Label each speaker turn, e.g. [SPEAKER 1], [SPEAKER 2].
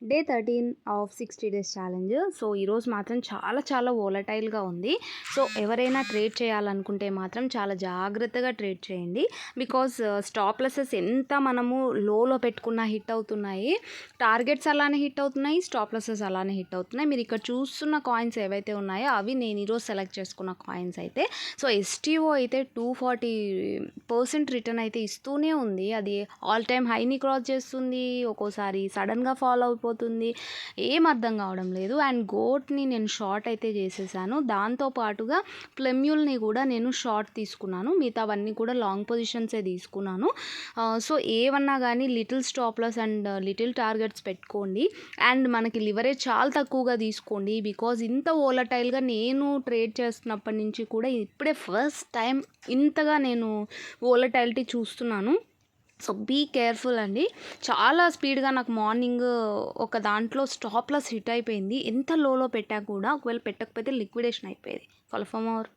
[SPEAKER 1] Day 13 of 60 days challenge. So, ఈరోజు మాత్రం చాలా చాలా వోలటైల్‌గా ఉంది. సో, ఎవరైనా ట్రేడ్ చేయాలనుకుంటే మాత్రం చాలా జాగ్రత్తగా ట్రేడ్ చేయండి. బికాజ్ స్టాప్ లాసెస్ ఎంత మనము లోలో పెట్టుకున్నా హిట్ అవుతున్నాయి. టార్గెట్స్ అలానే హిట్ అవుతున్నాయి. స్టాప్ లాసెస్ అలానే హిట్ అవుతున్నాయి. మీరు ఇక్కడ చూస్తున్న కాయిన్స్ ఏవైతే ఉన్నాయో అవి నేను ఈరోజు సెలెక్ట్ చేసుకున్న కాయిన్స్ అయితే. సో, ఎస్టీఓ అయితే 240% రిటర్న్ అయితే ఇస్తూనే ఉంది. అది ఆల్ టైమ్ హైని క్రాస్ చేస్తుంది. ఒక్కోసారి సడన్‌గా ఫాలో అయిపోతుంది. ఏం అర్థం కావడం లేదు. అండ్ గోట్ని నేను షార్ట్ అయితే చేసేసాను. దాంతో పాటుగా ప్లెమ్యూల్ని కూడా నేను షార్ట్ తీసుకున్నాను. మిగతావన్నీ కూడా లాంగ్ పొజిషన్సే తీసుకున్నాను. సో, ఏవన్నా కానీ little stop loss and little targets పెట్టుకోండి. అండ్ మనకి లివరేజ్ చాలా తక్కువగా తీసుకోండి. బికాజ్ ఇంత వోలటైల్గా నేను ట్రేడ్ చేస్తున్నప్పటి నుంచి కూడా ఇప్పుడే ఫస్ట్ టైం ఇంతగా నేను వోలటైలిటీ చూస్తున్నాను. సో, బీ కేర్ఫుల్ అండి. చాలా స్పీడ్గా నాకు మార్నింగ్ ఒక దాంట్లో స్టాప్ లాస్ హిట్ అయిపోయింది. ఎంత లోలో పెట్టా కూడా ఒకవేళ పెట్టకపోతే లిక్విడేషన్ అయిపోయేది. Follow for more.